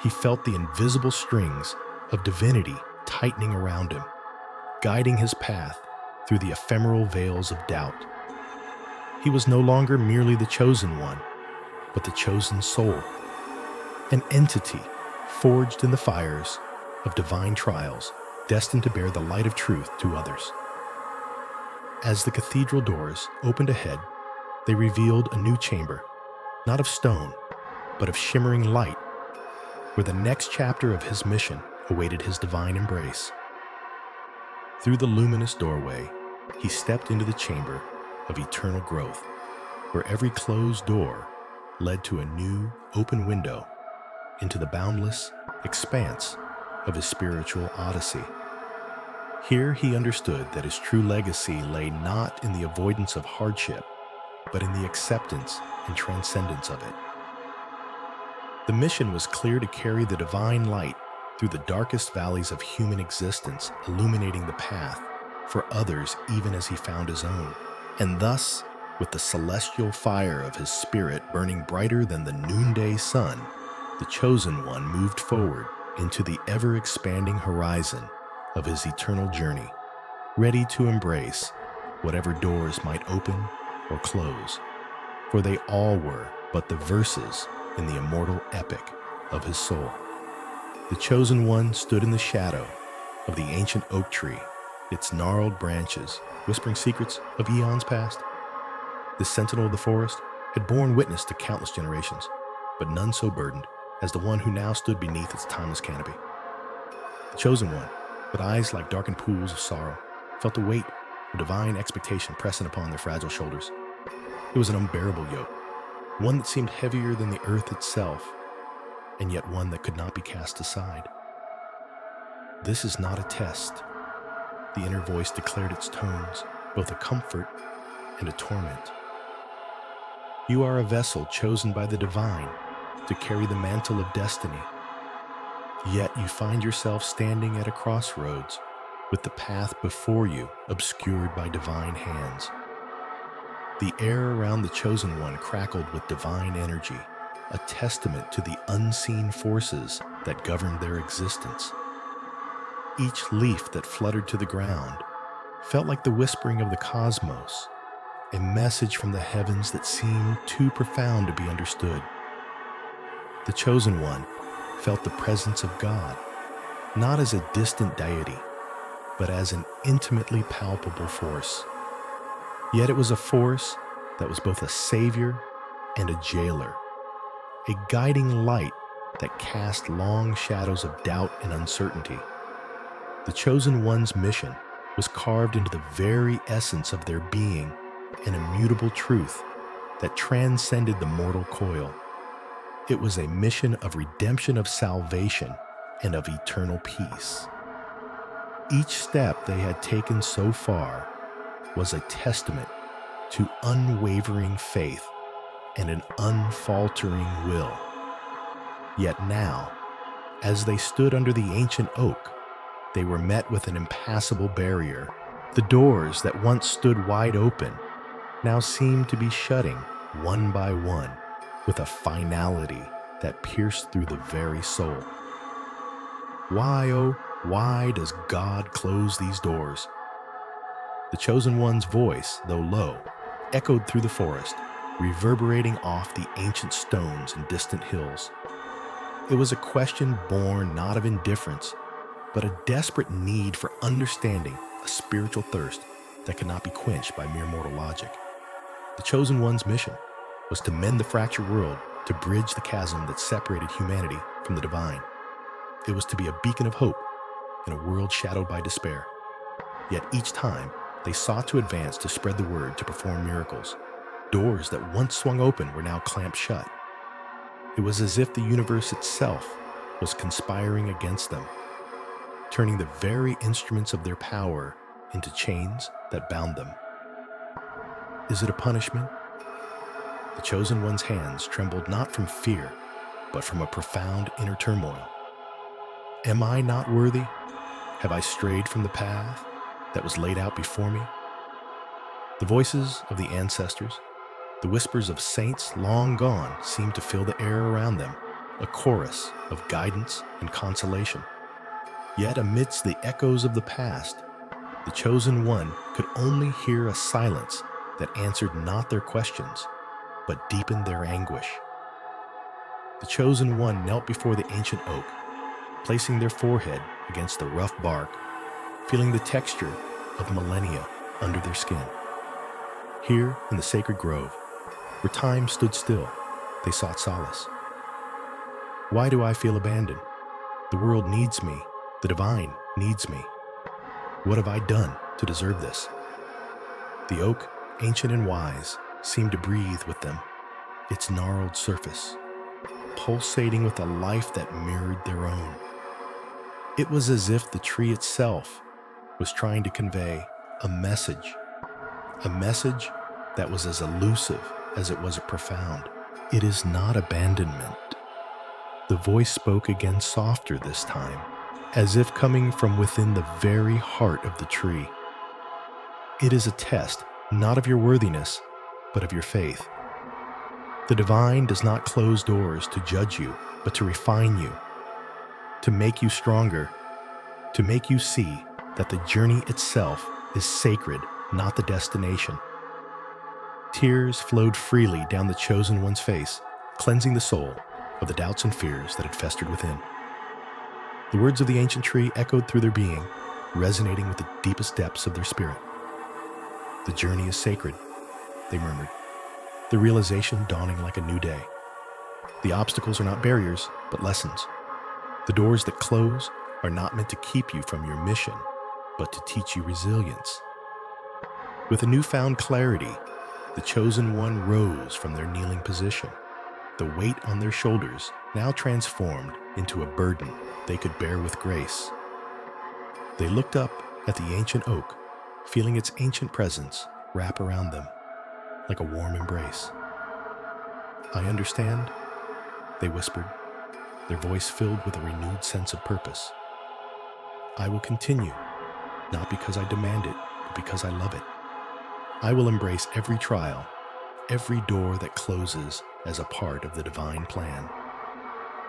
he felt the invisible strings of divinity tightening around him, guiding his path through the ephemeral veils of doubt. He was no longer merely the chosen one, but the chosen soul, an entity forged in the fires of divine trials, destined to bear the light of truth to others. As the cathedral doors opened ahead, they revealed a new chamber, not of stone, but of shimmering light, where the next chapter of his mission awaited his divine embrace. Through the luminous doorway, he stepped into the chamber of eternal growth, where every closed door led to a new, open window into the boundless expanse of his spiritual odyssey. Here he understood that his true legacy lay not in the avoidance of hardship, but in the acceptance and transcendence of it. The mission was clear: to carry the divine light through the darkest valleys of human existence, illuminating the path for others even as he found his own. And thus, with the celestial fire of his spirit burning brighter than the noonday sun, the chosen one moved forward into the ever-expanding horizon of his eternal journey, ready to embrace whatever doors might open or close, for they all were but the verses in the immortal epic of his soul. The chosen one stood in the shadow of the ancient oak tree, its gnarled branches whispering secrets of eons past. The sentinel of the forest had borne witness to countless generations, but none so burdened as the one who now stood beneath its timeless canopy. The chosen one, with eyes like darkened pools of sorrow, felt the weight of divine expectation pressing upon their fragile shoulders. It was an unbearable yoke, one that seemed heavier than the earth itself, and yet one that could not be cast aside. "This is not a test," the inner voice declared, its tones both a comfort and a torment. "You are a vessel chosen by the divine to carry the mantle of destiny. Yet you find yourself standing at a crossroads, with the path before you obscured by divine hands." The air around the chosen one crackled with divine energy, a testament to the unseen forces that governed their existence. Each leaf that fluttered to the ground felt like the whispering of the cosmos, a message from the heavens that seemed too profound to be understood. The chosen one felt the presence of God, not as a distant deity, but as an intimately palpable force. Yet it was a force that was both a savior and a jailer, a guiding light that cast long shadows of doubt and uncertainty. The chosen one's mission was carved into the very essence of their being, an immutable truth that transcended the mortal coil. It was a mission of redemption, of salvation, and of eternal peace. Each step they had taken so far was a testament to unwavering faith and an unfaltering will. Yet now, as they stood under the ancient oak, they were met with an impassable barrier, The doors that once stood wide open now seemed to be shutting one by one with a finality that pierced through the very soul. Why, oh, why does God close these doors? The chosen one's voice, though low, echoed through the forest, reverberating off the ancient stones and distant hills. It was a question born not of indifference, but a desperate need for understanding, a spiritual thirst that could not be quenched by mere mortal logic. The chosen one's mission was to mend the fractured world, to bridge the chasm that separated humanity from the divine. It was to be a beacon of hope in a world shadowed by despair. Yet each time, they sought to advance, to spread the word, to perform miracles. Doors that once swung open were now clamped shut. It was as if the universe itself was conspiring against them, turning the very instruments of their power into chains that bound them. Is it a punishment? The chosen one's hands trembled not from fear, but from a profound inner turmoil. Am I not worthy? Have I strayed from the path that was laid out before me? The voices of the ancestors, the whispers of saints long gone, seemed to fill the air around them, a chorus of guidance and consolation. Yet amidst the echoes of the past, the chosen one could only hear a silence that answered not their questions, but deepened their anguish. The chosen one knelt before the ancient oak, placing their forehead against the rough bark, feeling the texture of millennia under their skin. Here in the sacred grove, where time stood still, they sought solace. Why do I feel abandoned? The world needs me. The divine needs me. What have I done to deserve this? The oak, ancient and wise, seemed to breathe with them, its gnarled surface pulsating with a life that mirrored their own. It was as if the tree itself was trying to convey a message that was as elusive as it was profound. It is not abandonment. The voice spoke again, softer this time, as if coming from within the very heart of the tree. It is a test, not of your worthiness, but of your faith. The divine does not close doors to judge you, but to refine you, to make you stronger, to make you see that the journey itself is sacred, not the destination. Tears flowed freely down the chosen one's face, cleansing the soul of the doubts and fears that had festered within. The words of the ancient tree echoed through their being, resonating with the deepest depths of their spirit. The journey is sacred, they murmured, the realization dawning like a new day. The obstacles are not barriers, but lessons. The doors that close are not meant to keep you from your mission, but to teach you resilience. With a newfound clarity, the chosen one rose from their kneeling position, the weight on their shoulders now transformed into a burden they could bear with grace. They looked up at the ancient oak, feeling its ancient presence wrap around them like a warm embrace. I understand, they whispered, their voice filled with a renewed sense of purpose. I will continue, not because I demand it, but because I love it. I will embrace every trial, every door that closes as a part of the divine plan.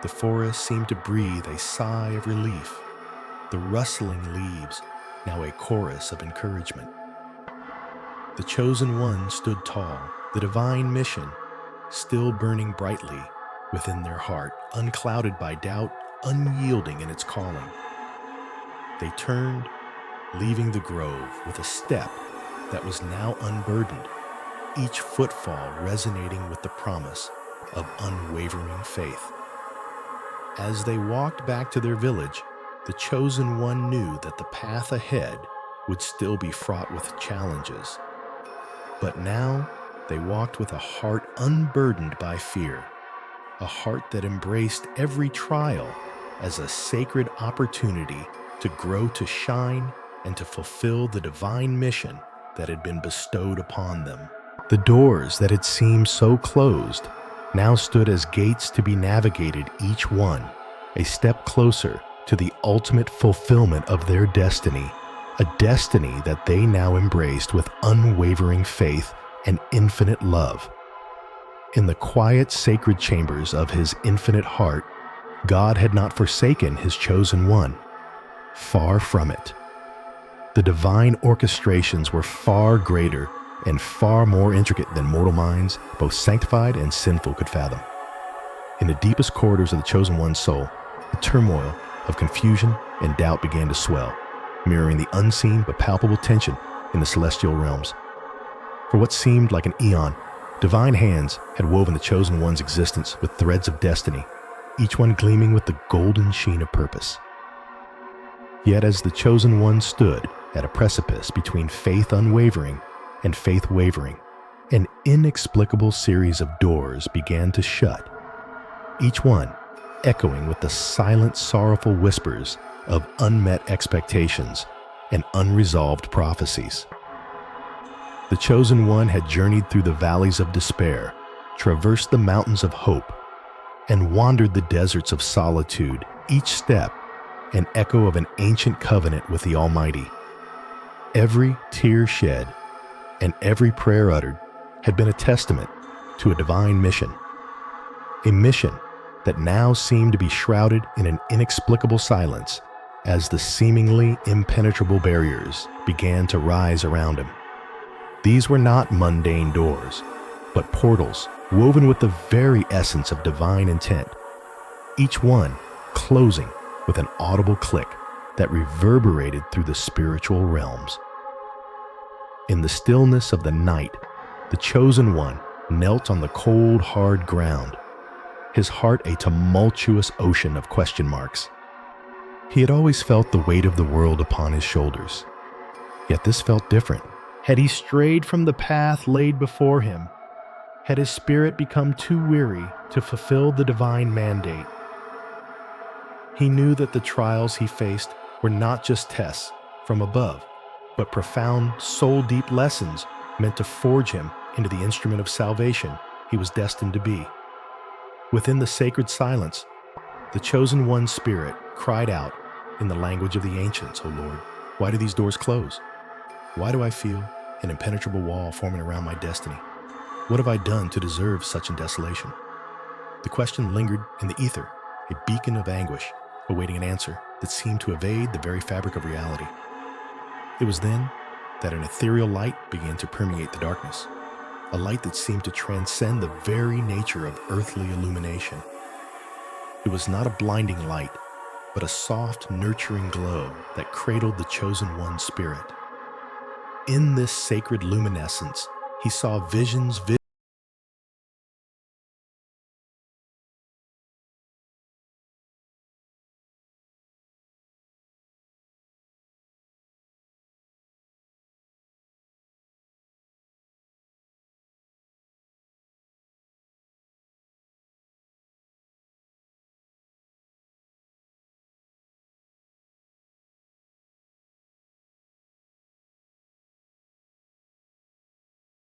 The forest seemed to breathe a sigh of relief, the rustling leaves now a chorus of encouragement. The chosen one stood tall, the divine mission still burning brightly within their heart, unclouded by doubt, unyielding in its calling. They turned, leaving the grove with a step that was now unburdened, each footfall resonating with the promise of unwavering faith. As they walked back to their village, the chosen one knew that the path ahead would still be fraught with challenges. But now they walked with a heart unburdened by fear, a heart that embraced every trial as a sacred opportunity to grow, to shine, and to fulfill the divine mission that had been bestowed upon them. The doors that had seemed so closed now stood as gates to be navigated, each one a step closer to the ultimate fulfillment of their destiny, a destiny that they now embraced with unwavering faith and infinite love. In the quiet, sacred chambers of his infinite heart, God had not forsaken his chosen one. Far from it. The divine orchestrations were far greater and far more intricate than mortal minds, both sanctified and sinful, could fathom. In the deepest corridors of the chosen one's soul, a turmoil of confusion and doubt began to swell, mirroring the unseen but palpable tension in the celestial realms. For what seemed like an eon, divine hands had woven the chosen one's existence with threads of destiny, each one gleaming with the golden sheen of purpose. Yet as the chosen one stood at a precipice between faith unwavering and faith wavering, an inexplicable series of doors began to shut, each one echoing with the silent, sorrowful whispers of unmet expectations and unresolved prophecies. The chosen one had journeyed through the valleys of despair, traversed the mountains of hope, and wandered the deserts of solitude, each step an echo of an ancient covenant with the Almighty. Every tear shed and every prayer uttered had been a testament to a divine mission, a mission that now seemed to be shrouded in an inexplicable silence as the seemingly impenetrable barriers began to rise around him. These were not mundane doors, but portals woven with the very essence of divine intent, each one closing with an audible click that reverberated through the spiritual realms. In the stillness of the night, the chosen one knelt on the cold, hard ground, his heart a tumultuous ocean of question marks. He had always felt the weight of the world upon his shoulders, yet this felt different. Had he strayed from the path laid before him? Had his spirit become too weary to fulfill the divine mandate? He knew that the trials he faced were not just tests from above, but profound, soul-deep lessons meant to forge him into the instrument of salvation he was destined to be. Within the sacred silence, the chosen one's spirit cried out in the language of the ancients, "O Lord, why do these doors close? Why do I feel an impenetrable wall forming around my destiny? What have I done to deserve such desolation?" The question lingered in the ether, a beacon of anguish, awaiting an answer that seemed to evade the very fabric of reality. It was then that an ethereal light began to permeate the darkness, a light that seemed to transcend the very nature of earthly illumination. It was not a blinding light, but a soft, nurturing glow that cradled the chosen one's spirit. In this sacred luminescence, he saw visions